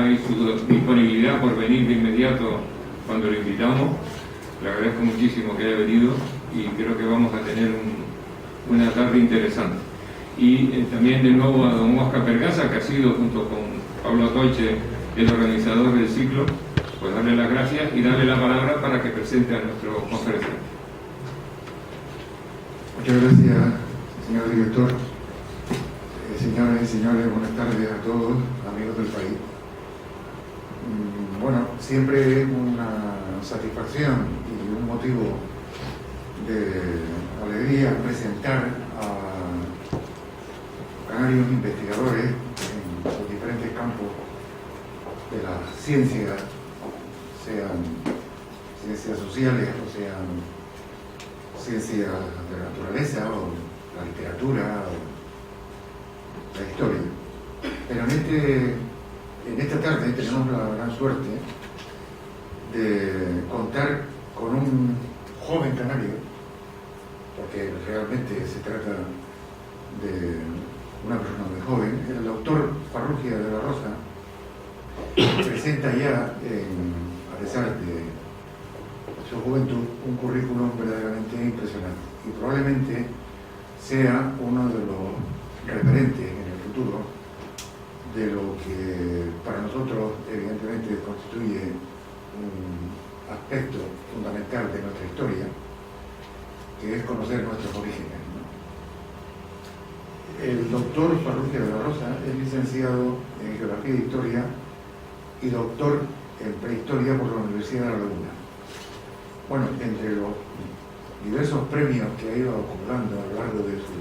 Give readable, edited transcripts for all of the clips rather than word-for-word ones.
y su disponibilidad por venir de inmediato cuando lo invitamos. Le agradezco muchísimo que haya venido y creo que vamos a tener una tarde interesante. Y también de nuevo a don Oscar Pergaza, que ha sido junto con Pablo Atoiche el organizador del ciclo, pues darle las gracias y darle la palabra para que presente a nuestro conferenciante. Muchas gracias, señor director. Señoras y señores, buenas tardes a todos, amigos del país. Bueno, siempre es una satisfacción y un motivo de alegría presentar a canarios investigadores en los diferentes campos de la ciencia, sean ciencias sociales o sean ciencias de la naturaleza o la literatura o la historia. Pero en esta tarde tenemos la gran suerte de contar con un joven canario, porque realmente se trata de una persona muy joven. El doctor Farrugia de la Rosa presenta ya, a pesar de su juventud, un currículum verdaderamente impresionante y probablemente sea uno de los referentes en el futuro de lo que para nosotros evidentemente constituye un aspecto fundamental de nuestra historia, que es conocer nuestros orígenes, ¿no? El doctor Farrugia de la Rosa es licenciado en Geografía e Historia y doctor en Prehistoria por la Universidad de La Laguna. Bueno, entre los diversos premios que ha ido acumulando a lo largo de su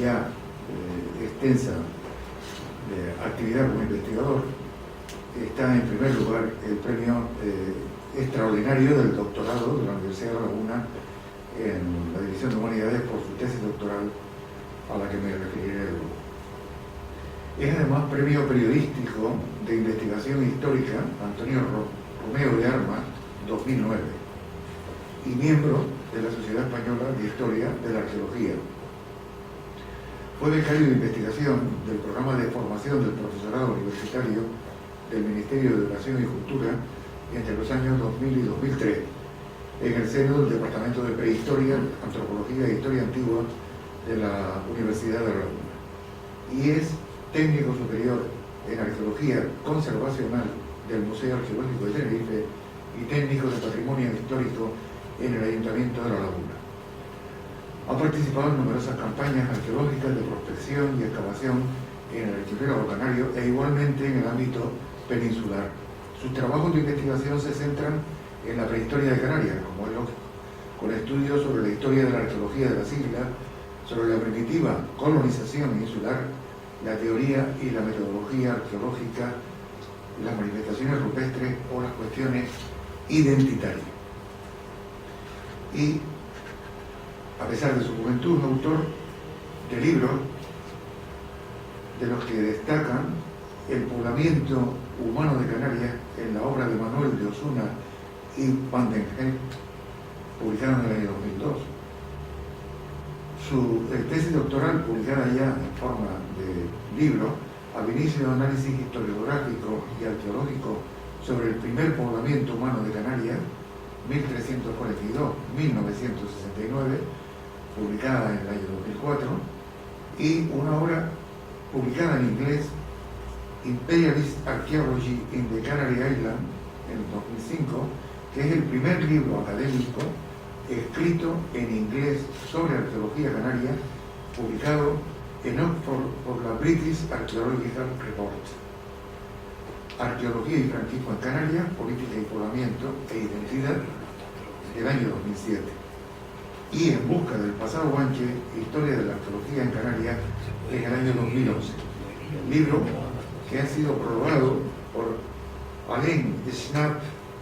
ya extensa actividad como investigador, está en primer lugar el premio extraordinario del doctorado de la Universidad de La Laguna en la División de Humanidades por su tesis doctoral, a la que me referiré luego. Es además premio periodístico de investigación histórica Antonio Romeo de Armas 2009 y miembro de la Sociedad Española de Historia de la Arqueología. Fue becario de investigación del programa de formación del profesorado universitario del Ministerio de Educación y Cultura entre los años 2000 y 2003, en el seno del Departamento de Prehistoria, Antropología e Historia Antigua de la Universidad de La Laguna. Y es técnico superior en Arqueología Conservacional del Museo Arqueológico de Tenerife y técnico de Patrimonio Histórico en el Ayuntamiento de La Laguna. Ha participado en numerosas campañas arqueológicas de prospección y excavación en el archipiélago canario e igualmente en el ámbito peninsular. Sus trabajos de investigación se centran en la prehistoria de Canarias, como es lógico, con estudios sobre la historia de la arqueología de las islas, sobre la primitiva colonización insular, la teoría y la metodología arqueológica, las manifestaciones rupestres o las cuestiones identitarias. Y a pesar de su juventud, es autor de libros de los que destacan El poblamiento humano de Canarias, en la obra de Manuel de Osuna y Van den Helm, publicada en el año 2002. Su tesis doctoral, publicada ya en forma de libro, Ab inicio de análisis historiográfico y arqueológico sobre el primer poblamiento humano de Canarias, 1342-1969, publicada en el año 2004, y una obra publicada en inglés, Imperialist Archaeology in the Canary Islands, en 2005, que es el primer libro académico escrito en inglés sobre arqueología canaria, publicado en Oxford por la British Archaeological Report. Arqueología y franquismo en Canarias, política y poblamiento e identidad, del año 2007. Y En busca del pasado guanche, historia de la arqueología en Canarias, en el año 2011. Libro que ha sido prologado por Alain Schnapp,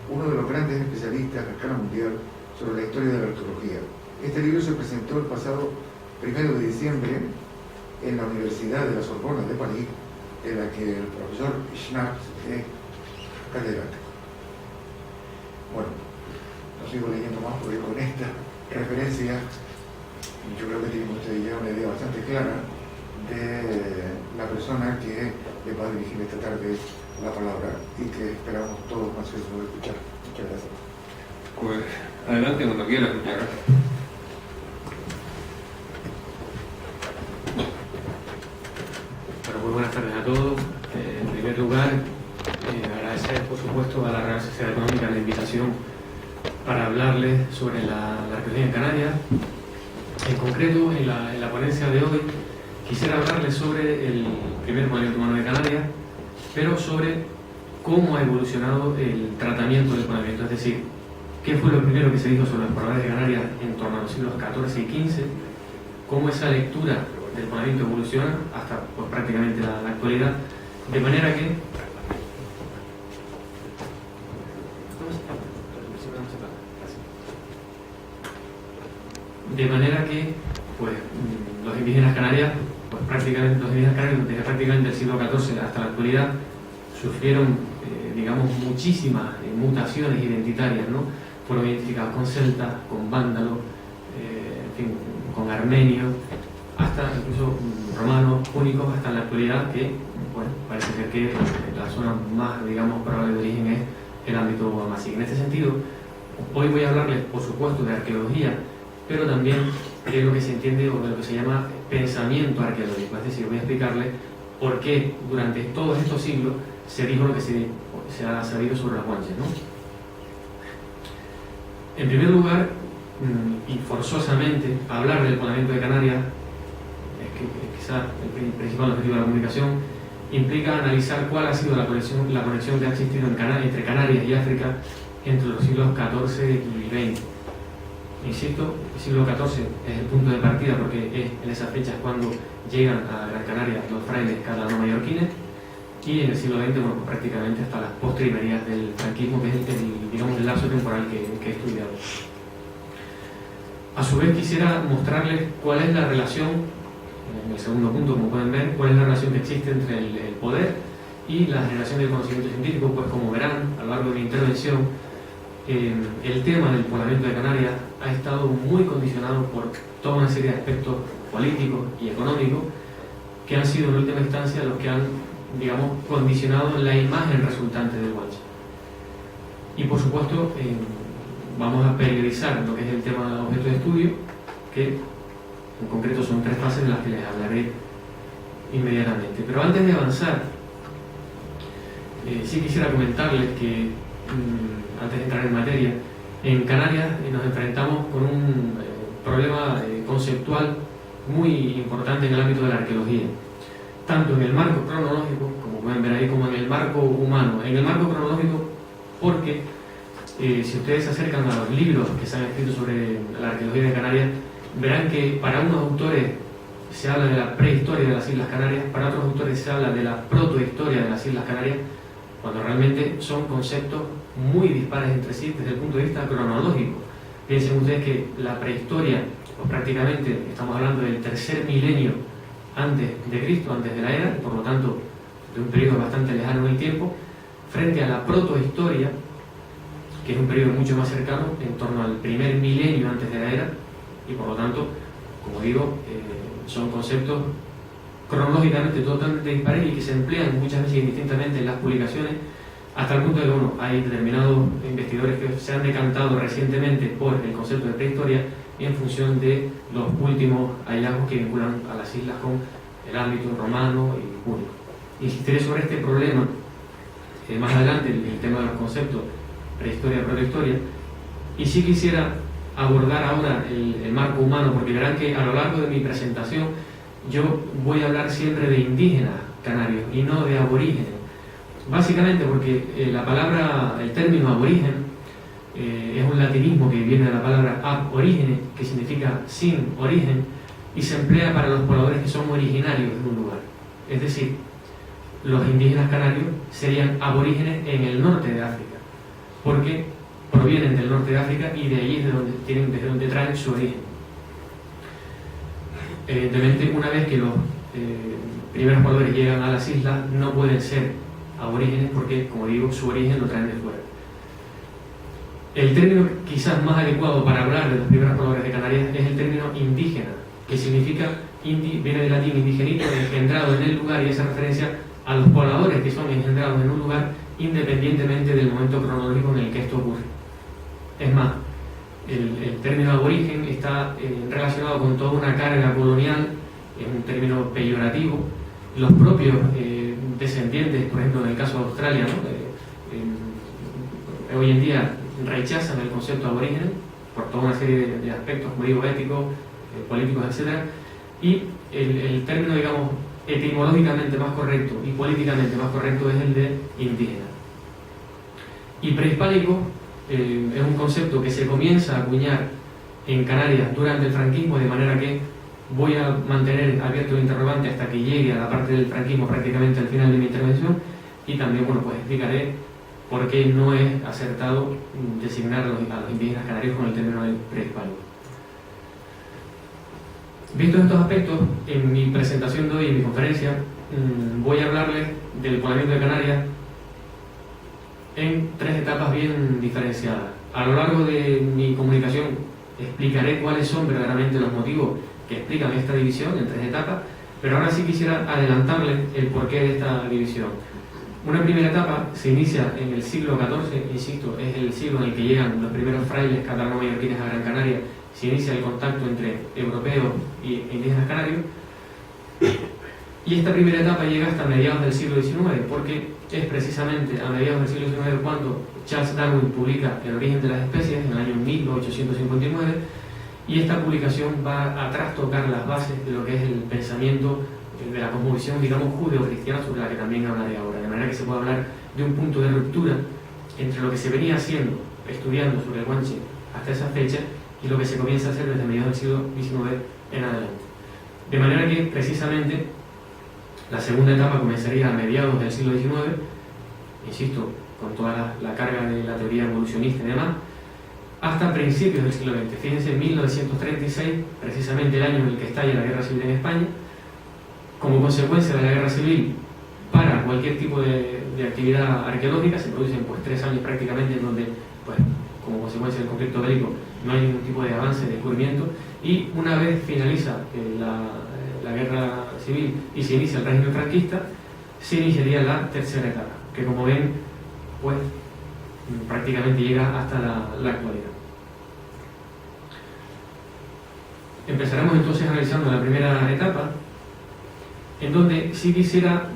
uno de los grandes especialistas a escala mundial sobre la historia de la arqueología. Este libro se presentó el pasado 1 de diciembre en la Universidad de la Sorbona de París, en la que el profesor Schnapp es catedrático. Bueno, no sigo leyendo más porque con esta referencia yo creo que tienen ustedes ya una idea bastante clara de la persona que les va a dirigir esta tarde la palabra y que esperamos todos ansiosos de escuchar. Muchas gracias. Pues adelante cuando quieras, muchas gracias. Bueno, muy buenas tardes a todos. En primer lugar, agradecer por supuesto a la Real Sociedad Económica la invitación para hablarles sobre la arqueología en Canarias. En concreto, en la ponencia de hoy quisiera hablarles sobre el primer poblamiento humano de Canarias, pero sobre cómo ha evolucionado el tratamiento del poblamiento, es decir, qué fue lo primero que se dijo sobre los pobladores de Canarias en torno a los siglos XIV y XV, cómo esa lectura del poblamiento evoluciona hasta pues, prácticamente la actualidad, de manera que pues, los indígenas canarios, pues, desde prácticamente el siglo XIV hasta la actualidad, sufrieron, digamos, muchísimas mutaciones identitarias, ¿no? Fueron identificados con celtas, con vándalos, en fin, con armenios, hasta incluso romanos, púnicos, hasta la actualidad, que, bueno, parece ser que la zona más, digamos, probable de origen es el ámbito amazigh. En este sentido, hoy voy a hablarles, por supuesto, de arqueología, pero también de lo que se entiende o de lo que se llama pensamiento arqueológico. Es decir, voy a explicarles por qué durante todos estos siglos se dijo lo que se ha sabido sobre los guanches, ¿no? En primer lugar, y forzosamente, hablar del poblamiento de Canarias, quizás el principal objetivo de la comunicación, implica analizar cuál ha sido la conexión que ha existido entre Canarias y África entre los siglos XIV y XX. Insisto, el siglo XIV es el punto de partida porque es en esas fechas cuando llegan a Gran Canaria los frailes catalano-mallorquines, y en el siglo XX, bueno, pues prácticamente hasta las postrimerías del franquismo, que es digamos, el lapso temporal que he estudiado. A su vez quisiera mostrarles cuál es la relación, en el segundo punto, como pueden ver, cuál es la relación que existe entre el poder y la generación del conocimiento científico. Pues como verán a lo largo de mi intervención, el tema del poblamiento de Canarias ha estado muy condicionado por toda una serie de aspectos políticos y económicos que han sido en última instancia los que han, digamos, condicionado la imagen resultante del guanche. Y por supuesto vamos a periodizar lo que es el tema objeto de estudio, que en concreto son 3 fases de las que les hablaré inmediatamente. Pero antes de avanzar, sí quisiera comentarles que antes de entrar en materia, en Canarias nos enfrentamos con un problema conceptual muy importante en el ámbito de la arqueología, tanto en el marco cronológico, como pueden ver ahí, como en el marco humano. En el marco cronológico porque si ustedes se acercan a los libros que se han escrito sobre la arqueología de Canarias, verán que para unos autores se habla de la prehistoria de las Islas Canarias, para otros autores se habla de la protohistoria de las Islas Canarias, cuando realmente son conceptos muy dispares entre sí desde el punto de vista cronológico. Piensen ustedes que la prehistoria, pues prácticamente estamos hablando del 3er milenio antes de Cristo, antes de la era, por lo tanto de un periodo bastante lejano en el tiempo, frente a la protohistoria, que es un periodo mucho más cercano, en torno al 1er milenio antes de la era, y por lo tanto, como digo, son conceptos cronológicamente totalmente dispares y que se emplean muchas veces indistintamente en las publicaciones, hasta el punto de que, bueno, hay determinados investigadores que se han decantado recientemente por el concepto de prehistoria en función de los últimos hallazgos que vinculan a las islas con el ámbito romano y púnico. Insistiré sobre este problema más adelante, el tema de los conceptos prehistoria y protohistoria, y sí quisiera abordar ahora el marco humano, porque verán que a lo largo de mi presentación yo voy a hablar siempre de indígenas canarios y no de aborígenes, básicamente porque el término aborigen es un latinismo que viene de la palabra ab origine, que significa sin origen, y se emplea para los pobladores que son originarios de un lugar. Es decir, los indígenas canarios serían aborígenes en el norte de África, porque provienen del norte de África y de allí es desde donde traen su origen. Evidentemente, una vez que los primeros pobladores llegan a las islas, no pueden ser aborígenes porque, como digo, su origen lo traen de fuera. El término quizás más adecuado para hablar de los primeros pobladores de Canarias es el término indígena, que significa, viene del latín indigenito, engendrado en el lugar, y esa referencia a los pobladores que son engendrados en un lugar independientemente del momento cronológico en el que esto ocurre. Es más, el término aborigen está relacionado con toda una carga colonial, es un término peyorativo. Los propios descendientes, por ejemplo en el caso de Australia, ¿no? Hoy en día rechazan el concepto aborigen por toda una serie de aspectos, como digo, éticos, políticos, etc. Y el término, digamos, etimológicamente más correcto y políticamente más correcto es el de indígena. Y prehispánico es un concepto que se comienza a acuñar en Canarias durante el franquismo, de manera que voy a mantener abierto el interrogante hasta que llegue a la parte del franquismo prácticamente al final de mi intervención, y también, bueno, pues explicaré por qué no es acertado designar a los indígenas canarios con el término del prehispánico. Vistos estos aspectos, en mi presentación de hoy, en mi conferencia, voy a hablarles del poblamiento de Canarias en 3 etapas bien diferenciadas. A lo largo de mi comunicación explicaré cuáles son verdaderamente los motivos que explican esta división en 3 etapas, pero ahora sí quisiera adelantarles el porqué de esta división. Una primera etapa se inicia en el siglo XIV, insisto, es el siglo en el que llegan los primeros frailes catalano-mallorquines a Gran Canaria, se inicia el contacto entre europeos y indígenas canarios, y esta primera etapa llega hasta mediados del siglo XIX, porque es precisamente a mediados del siglo XIX cuando Charles Darwin publica El origen de las especies en el año 1859, y esta publicación va a trastocar las bases de lo que es el pensamiento de la cosmovisión, digamos, judeo-cristiana, sobre la que también hablaré ahora, de manera que se puede hablar de un punto de ruptura entre lo que se venía haciendo, estudiando sobre el guanche hasta esa fecha, y lo que se comienza a hacer desde mediados del siglo XIX en adelante. De manera que, precisamente, la segunda etapa comenzaría a mediados del siglo XIX, insisto, con toda la carga de la teoría evolucionista y demás, hasta principios del siglo XX. Fíjense, en 1936, precisamente el año en el que estalla la Guerra Civil en España. Como consecuencia de la Guerra Civil, para cualquier tipo de actividad arqueológica, se producen pues 3 años prácticamente en donde, pues, como consecuencia del conflicto bélico, no hay ningún tipo de avance, de descubrimiento, y una vez finaliza la Guerra Civil y se inicia el régimen franquista, se iniciaría la tercera etapa, que como ven, pues prácticamente llega hasta la actualidad. Empezaremos entonces analizando la primera etapa, en donde sí quisiera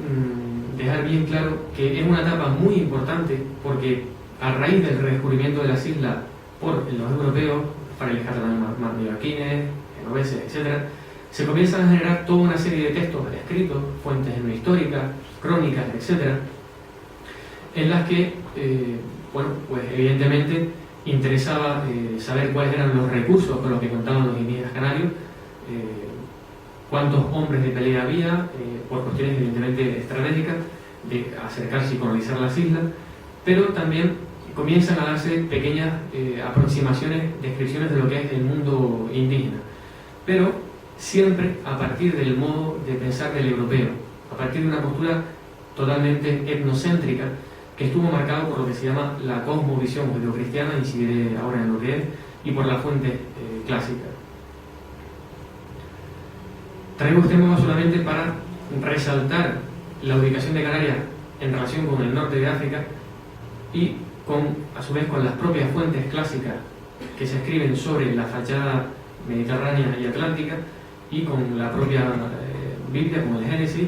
dejar bien claro que es una etapa muy importante, porque a raíz del redescubrimiento de las islas por los europeos, frailes catalano-mallorquines, genoveses, etc., se comienzan a generar toda una serie de textos escritos, fuentes históricas, crónicas, etc., en las que, bueno, pues evidentemente interesaba saber cuáles eran los recursos con los que contaban los indígenas canarios, cuántos hombres de pelea había, por cuestiones evidentemente estratégicas, de acercarse y colonizar las islas, pero también comienzan a darse pequeñas aproximaciones, descripciones de lo que es el mundo indígena, pero siempre a partir del modo de pensar del europeo, a partir de una postura totalmente etnocéntrica, que estuvo marcado por lo que se llama la cosmovisión judeocristiana, incidiré ahora en lo que es, y por las fuentes clásicas. Traigo este modo solamente para resaltar la ubicación de Canarias en relación con el norte de África y a su vez con las propias fuentes clásicas que se escriben sobre la fachada mediterránea y atlántica, y con la propia Biblia, como el Génesis,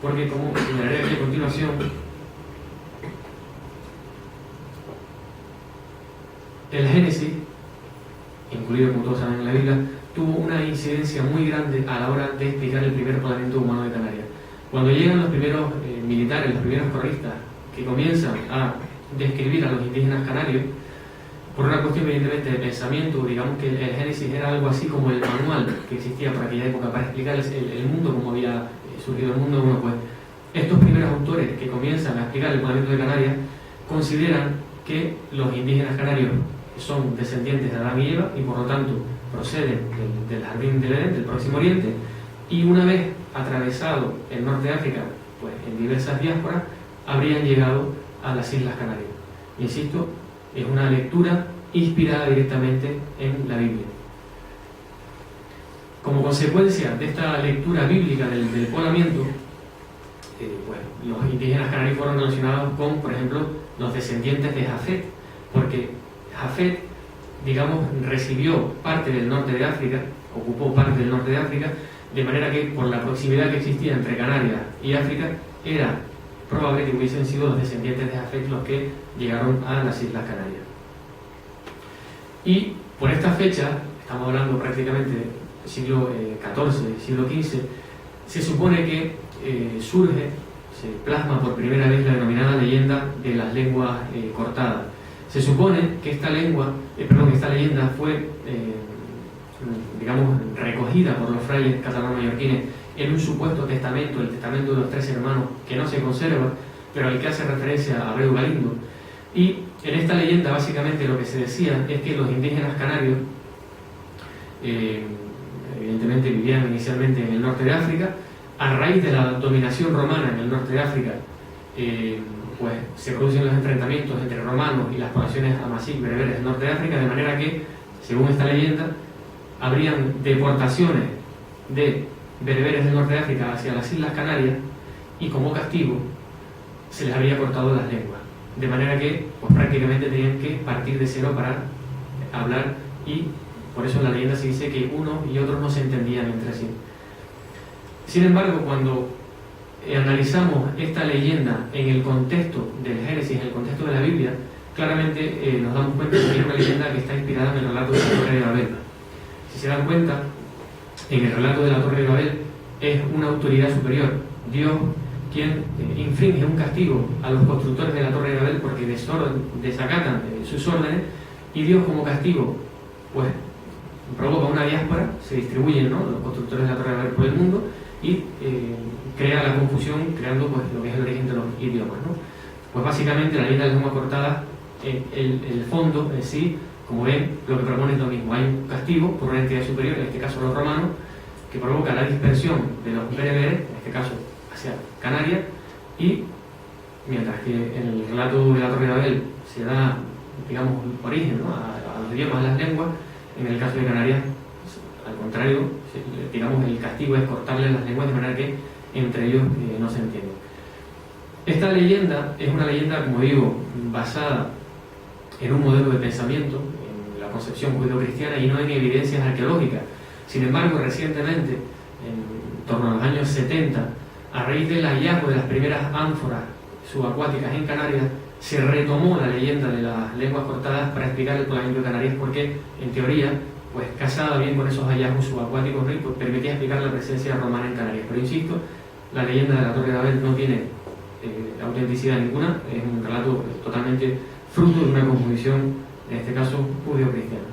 porque, como señalaré aquí a continuación, el Génesis, incluido como todos saben en la Biblia, tuvo una incidencia muy grande a la hora de explicar el primer poblamiento humano de Canarias. Cuando llegan los primeros militares, los primeros corristas, que comienzan a describir a los indígenas canarios, por una cuestión evidentemente de pensamiento, digamos que el Génesis era algo así como el manual que existía por aquella época para explicarles el mundo, como había surgido el mundo. Bueno, pues estos primeros autores que comienzan a explicar el poblamiento de Canarias consideran que los indígenas canarios son descendientes de Adán y Eva y por lo tanto proceden del jardín del Edén, del Próximo Oriente, y una vez atravesado el norte de África, pues en diversas diásporas, habrían llegado a las Islas Canarias. Insisto, es una lectura inspirada directamente en la Biblia. Como consecuencia de esta lectura bíblica del poblamiento, pues, los indígenas canarios fueron relacionados con, por ejemplo, los descendientes de Jafet, porque Jafet, digamos, recibió parte del norte de África, ocupó parte del norte de África, de manera que por la proximidad que existía entre Canarias y África, era probable que hubiesen sido los descendientes de Jafet los que llegaron a las Islas Canarias. Y por esta fecha, estamos hablando prácticamente del siglo XIV, siglo XV, se supone que surge, se plasma por primera vez la denominada leyenda de las lenguas cortadas. Se supone que esta leyenda fue, digamos, recogida por los frailes catalano-mallorquines en un supuesto testamento, el testamento de los 3 hermanos, que no se conserva, pero al que hace referencia a Abreu Galindo. Y en esta leyenda básicamente lo que se decía es que los indígenas canarios evidentemente vivían inicialmente en el norte de África. A raíz de la dominación romana en el norte de África, pues se producen los enfrentamientos entre romanos y las poblaciones amazigh bereberes del norte de África, de manera que, según esta leyenda, habrían deportaciones de bereberes del norte de África hacia las Islas Canarias, y como castigo se les habría cortado las lenguas, de manera que pues prácticamente tenían que partir de cero para hablar, y por eso en la leyenda se dice que unos y otros no se entendían entre sí. Sin embargo, cuando analizamos esta leyenda en el contexto del Génesis, en el contexto de la Biblia, claramente nos damos cuenta de que es una leyenda que está inspirada en el relato de la Torre de Babel. Si se dan cuenta, en el relato de la Torre de Babel es una autoridad superior, Dios, quien infringe un castigo a los constructores de la Torre de Babel porque desacatan sus órdenes, y Dios, como castigo, pues provoca una diáspora, se distribuyen, ¿no?, los constructores de la Torre de Babel por el mundo, y crea la confusión, creando pues lo que es el origen de los idiomas, ¿no? Pues básicamente la leyenda de las lenguas cortadas, el fondo en sí, como ven, lo que propone es lo mismo. Hay un castigo por una entidad superior, en este caso los romanos, que provoca la dispersión de los bereberes, en este caso hacia Canarias, y mientras que en el relato de la Torre de Babel se da, digamos, origen, ¿no?, a los idiomas, a las lenguas, en el caso de Canarias, al contrario, digamos, el castigo es cortarle las lenguas de manera que entre ellos no se entienden. Esta leyenda es una leyenda, como digo, basada en un modelo de pensamiento, en la concepción judeo-cristiana, y no en evidencias arqueológicas. Sin embargo, recientemente, en torno a los años 70, a raíz del hallazgo de las primeras ánforas subacuáticas en Canarias, se retomó la leyenda de las lenguas cortadas para explicar el poblamiento de Canarias, porque, en teoría, pues casada bien con esos hallazgos subacuáticos, ¿no?, y pues permitía explicar la presencia romana en Canarias. Pero insisto, la leyenda de la Torre de Babel no tiene autenticidad ninguna, es un relato totalmente fruto de una composición, en este caso, judeo-cristiana.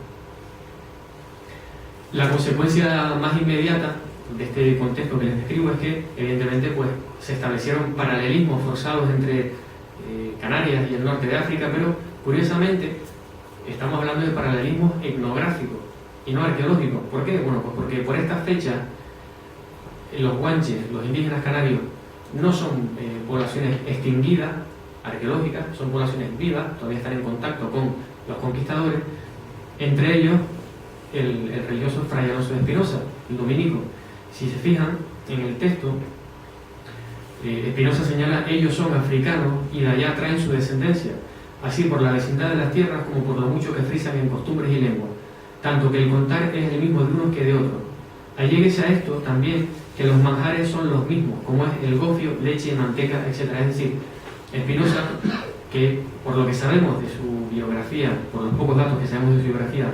La consecuencia más inmediata de este contexto que les describo es que, evidentemente, pues se establecieron paralelismos forzados entre Canarias y el norte de África, pero curiosamente estamos hablando de paralelismos etnográficos y no arqueológicos. ¿Por qué? Bueno, pues porque por esta fecha los guanches, los indígenas canarios, no son poblaciones extinguidas, arqueológicas, son poblaciones vivas, todavía están en contacto con los conquistadores, entre ellos el religioso Fray Alonso de Espinosa, el dominico. Si se fijan en el texto, Espinosa señala: ellos son africanos y de allá traen su descendencia, así por la vecindad de las tierras como por lo mucho que frisan en costumbres y lengua, tanto que el contar es el mismo de unos que de otros. Alléguese a esto también que los manjares son los mismos, como es el gofio, leche, manteca, etc. Es decir, Espinosa, que por lo que sabemos de su biografía, por los pocos datos que sabemos de su biografía,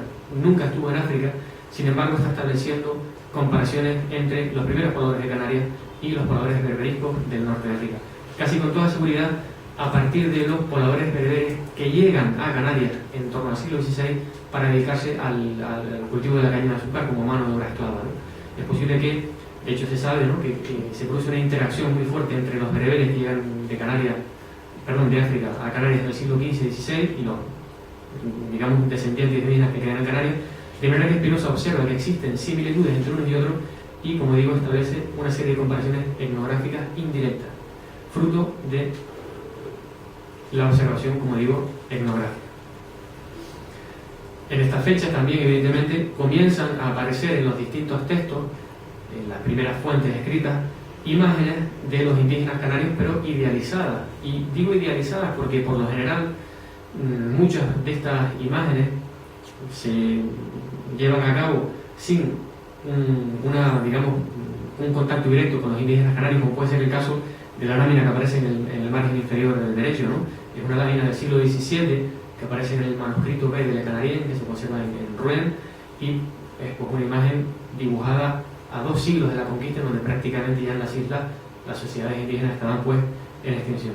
nunca estuvo en África, sin embargo está estableciendo comparaciones entre los primeros pobladores de Canarias y los pobladores berberiscos del norte de África. Casi con toda seguridad, a partir de los pobladores bereberes que llegan a Canarias en torno al siglo XVI para dedicarse al cultivo de la caña de azúcar como mano de obra esclava, ¿no? Es posible que, de hecho se sabe, ¿no?, que se produce una interacción muy fuerte entre los bereberes que llegan de África a Canarias en el siglo XV y XVI y los, digamos, descendientes indígenas que quedan en Canarias, de manera que Espinosa observa que existen similitudes entre unos y otros y, como digo, establece una serie de comparaciones etnográficas indirectas, fruto de la observación, como digo, etnográfica. En estas fechas también, evidentemente, comienzan a aparecer en los distintos textos, en las primeras fuentes escritas, imágenes de los indígenas canarios, pero idealizadas. Y digo idealizadas porque por lo general muchas de estas imágenes se llevan a cabo sin un contacto directo con los indígenas canarios, como puede ser el caso de la lámina que aparece en el margen inferior del derecho, ¿no? Es una lámina del siglo XVII que aparece en el manuscrito B de Le Canarien, que se conserva en Rouen, y es pues una imagen dibujada a 2 siglos de la conquista, donde prácticamente ya en las islas las sociedades indígenas estaban pues en extinción.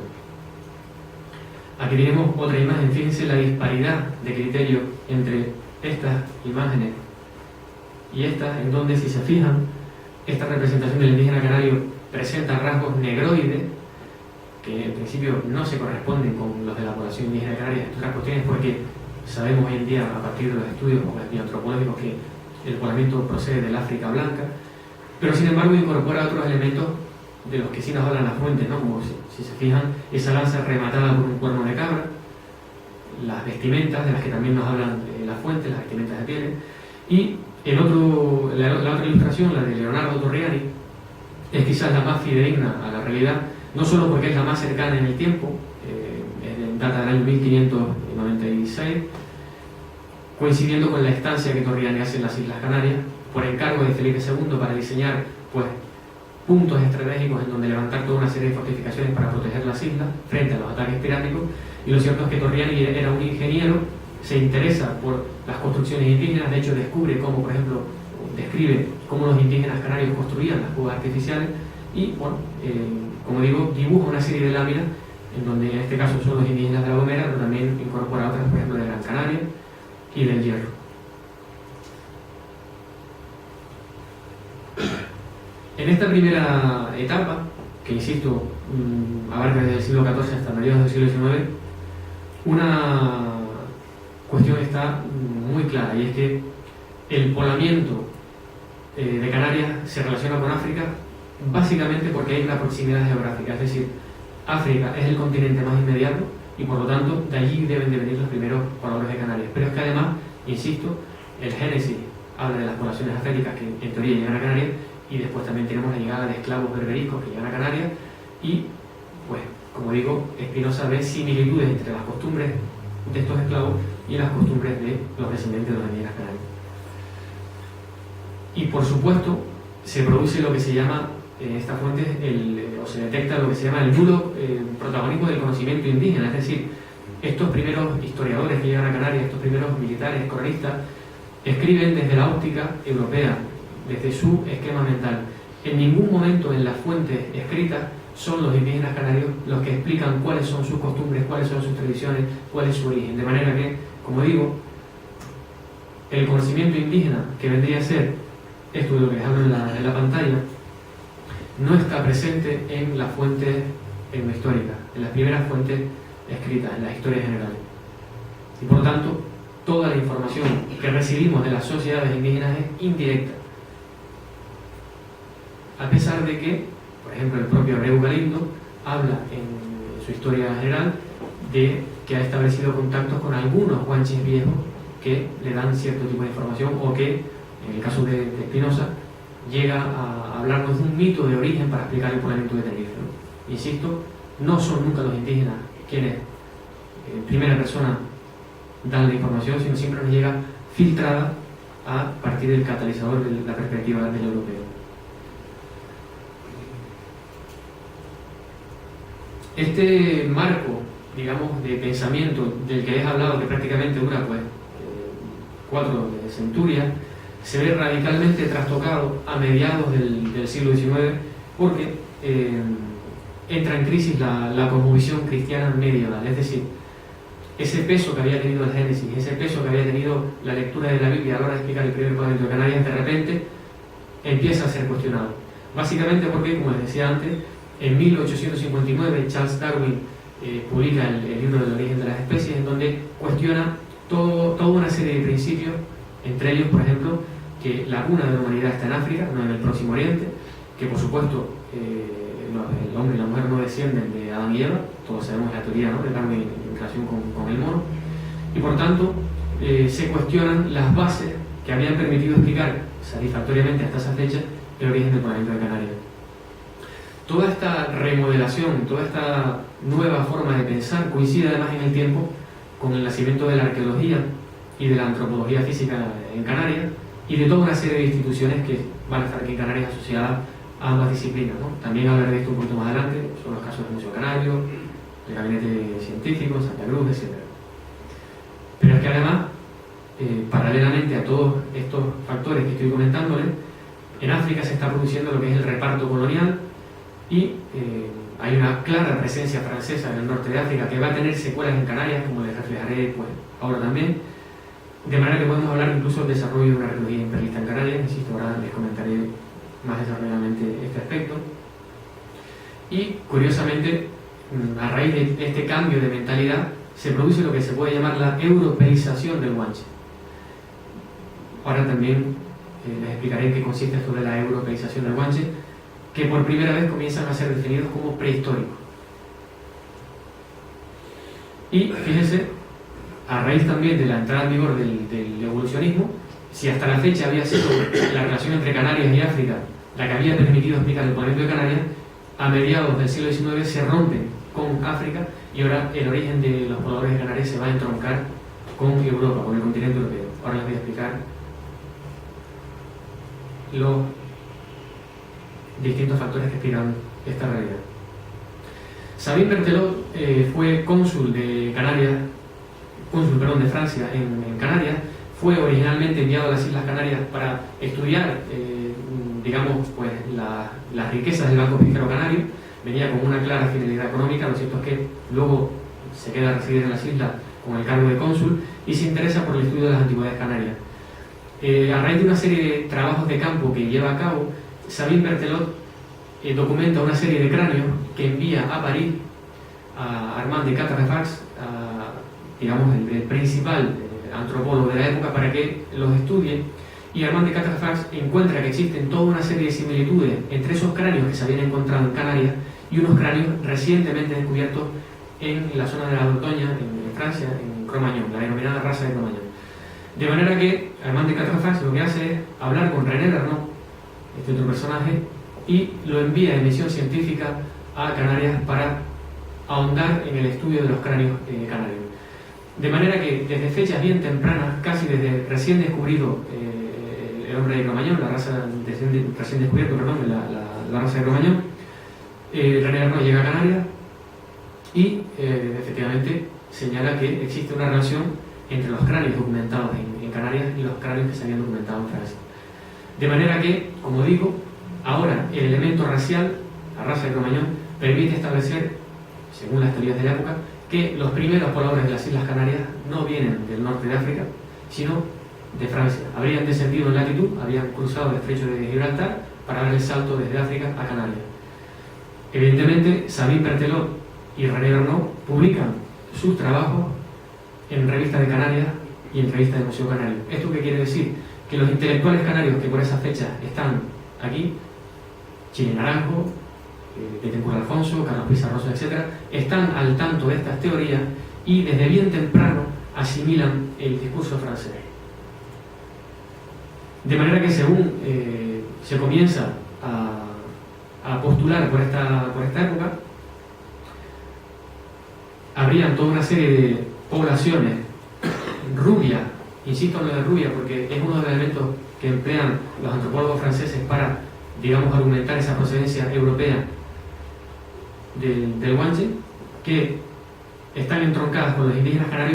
Aquí tenemos otra imagen. Fíjense la disparidad de criterio entre estas imágenes y estas, en donde, si se fijan, esta representación del indígena canario presenta rasgos negroides que en principio no se corresponden con los de la población indígena canaria. Estas cuestiones porque sabemos hoy en día, a partir de los estudios antropológicos, que el poblamiento procede del África blanca, pero sin embargo incorpora otros elementos de los que sí nos hablan las fuentes, ¿no? Como si se fijan, esa lanza rematada por un cuerno de cabra, las vestimentas, de las que también nos hablan las fuentes, las vestimentas de pieles, y la otra ilustración, la de Leonardo Torriani, es quizás la más fidedigna a la realidad, no solo porque es la más cercana en el tiempo, data del año 1596, coincidiendo con la estancia que Torriani hace en las Islas Canarias, por encargo de Felipe II, para diseñar pues puntos estratégicos en donde levantar toda una serie de fortificaciones para proteger las islas frente a los ataques piráticos. Y lo cierto es que Torriani era un ingeniero, se interesa por las construcciones indígenas, de hecho descubre cómo, por ejemplo, describe cómo los indígenas canarios construían las cuevas artificiales y, bueno, como digo, dibuja una serie de láminas en donde en este caso son los indígenas de La Gomera, pero también incorpora otras, por ejemplo, de Gran Canaria y del Hierro. En esta primera etapa, que insisto, abarca desde el siglo XIV hasta mediados del siglo XIX, una cuestión está muy clara, y es que el poblamiento de Canarias se relaciona con África básicamente porque hay una proximidad geográfica, es decir, África es el continente más inmediato y por lo tanto de allí deben de venir los primeros pobladores de Canarias. Pero es que además, insisto, el Génesis habla de las poblaciones africanas que en teoría llegan a Canarias, y después también tenemos la llegada de esclavos berberiscos que llegan a Canarias, y pues como digo, Spinoza ve similitudes entre las costumbres de estos esclavos y las costumbres de los descendientes de los indígenas canarios. Y por supuesto se produce lo que se llama en esta fuente, o se detecta lo que se llama el nulo protagonismo del conocimiento indígena, es decir, estos primeros historiadores que llegan a Canarias, estos primeros militares, coronistas, escriben desde la óptica europea, desde su esquema mental. En ningún momento en las fuentes escritas son los indígenas canarios los que explican cuáles son sus costumbres, cuáles son sus tradiciones, cuál es su origen. De manera que, como digo, el conocimiento indígena, que vendría a ser esto de lo que les hablo en la pantalla, no está presente en las fuentes etnohistóricas, en las primeras fuentes escritas, en las historias generales. Y por lo tanto, toda la información que recibimos de las sociedades indígenas es indirecta. A pesar de que, por ejemplo, el propio Abreu Galindo habla en su historia general de que ha establecido contactos con algunos guanches viejos que le dan cierto tipo de información, o que, en el caso de Spinoza, llega a hablarnos de un mito de origen para explicar el poblamiento de Tenerife, ¿no? Insisto, no son nunca los indígenas quienes en primera persona dan la información, sino siempre nos llega filtrada a partir del catalizador de la perspectiva del europeo. Este marco, digamos, de pensamiento del que les he hablado, que prácticamente dura pues 4 centurias, se ve radicalmente trastocado a mediados del siglo XIX, porque entra en crisis la cosmovisión cristiana medieval, es decir, ese peso que había tenido el Génesis, ese peso que había tenido la lectura de la Biblia a la hora de explicar el primer poblamiento de Canarias, de repente empieza a ser cuestionado. Básicamente porque, como les decía antes, en 1859 Charles Darwin publica el libro del origen de las especies, en donde cuestiona toda una serie de principios, entre ellos, por ejemplo, que la cuna de la humanidad está en África, no en el Próximo Oriente, que por supuesto el hombre y la mujer no descienden de Adán y Eva, todos sabemos la teoría, ¿no?, de Darwin en relación con el mono, y por tanto se cuestionan las bases que habían permitido explicar satisfactoriamente hasta esa fecha el origen del poblamiento de Canarias. Toda esta remodelación, toda esta nueva forma de pensar coincide además en el tiempo con el nacimiento de la arqueología y de la antropología física en Canarias y de toda una serie de instituciones que van a estar aquí en Canarias asociadas a ambas disciplinas, ¿no? También hablaré de esto un poquito más adelante, son los casos del Museo Canario, el Gabinete Científico, Santa Cruz, etc. Pero es que además, paralelamente a todos estos factores que estoy comentándoles, en África se está produciendo lo que es el reparto colonial y hay una clara presencia francesa en el norte de África que va a tener secuelas en Canarias, como les reflejaré pues, ahora también, de manera que podemos hablar incluso del desarrollo de una arqueología imperialista en Canarias. Insisto, ahora les comentaré más desarrolladamente este aspecto. Y curiosamente, a raíz de este cambio de mentalidad se produce lo que se puede llamar la europeización del guanche. Ahora también les explicaré en qué consiste esto de la europeización del guanche, que por primera vez comienzan a ser definidos como prehistóricos. Y fíjense, a raíz también de la entrada en vigor del evolucionismo, si hasta la fecha había sido la relación entre Canarias y África la que había permitido explicar el poblamiento de Canarias, a mediados del siglo XIX se rompen con África y ahora el origen de los pobladores de Canarias se va a entroncar con Europa, con el continente europeo. Ahora les voy a explicar los distintos factores que explican esta realidad. Sabin Berthelot fue cónsul de Francia en Canarias. Fue originalmente enviado a las Islas Canarias para estudiar, digamos, pues las riquezas del Banco Pesquero Canario. Venía con una clara finalidad económica. Lo cierto es que luego se queda a residir en las islas con el cargo de cónsul y se interesa por el estudio de las antigüedades canarias. A raíz de una serie de trabajos de campo que lleva a cabo, Sabin Berthelot documenta una serie de cráneos que envía a París a Armand de Quatrefages, digamos el principal antropólogo de la época, para que los estudie. Y Armand de Quatrefages encuentra que existen toda una serie de similitudes entre esos cráneos que se habían encontrado en Canarias y unos cráneos recientemente descubiertos en la zona de la Dordogne, en Francia, en Cro-Magnon, la denominada raza de Cro-Magnon. De manera que Armand de Quatrefages lo que hace es hablar con René Vernon, este otro personaje, y lo envía en misión científica a Canarias para ahondar en el estudio de los cráneos canarios. De manera que desde fechas bien tempranas, casi desde recién descubrido el hombre de Cro-Magnon, la raza recién descubierto, perdón, la raza de Cro-Magnon, René Vernon llega a Canarias y efectivamente señala que existe una relación entre los cráneos documentados en Canarias y los cráneos que se habían documentado en Francia. De manera que, como digo, ahora el elemento racial, la raza de Cro-Magnon, permite establecer, según las teorías de la época, que los primeros pobladores de las Islas Canarias no vienen del norte de África, sino de Francia. Habrían descendido en latitud, habían cruzado el estrecho de Gibraltar para dar el salto desde África a Canarias. Evidentemente, Sabin Berthelot y René Vernon publican sus trabajos en revistas de Canarias y en revistas del Museo Canario. ¿Esto qué quiere decir? Que los intelectuales canarios que por esa fecha están aquí, Chile Naranjo, Betancourt Alfonso, Carlos Pizarroso, etc., están al tanto de estas teorías y desde bien temprano asimilan el discurso francés. De manera que según se comienza a postular por esta época, habrían toda una serie de poblaciones rubias, insisto en lo de rubia porque es uno de los elementos que emplean los antropólogos franceses para, digamos, argumentar esa procedencia europea del guanche, que están entroncadas con los indígenas canarios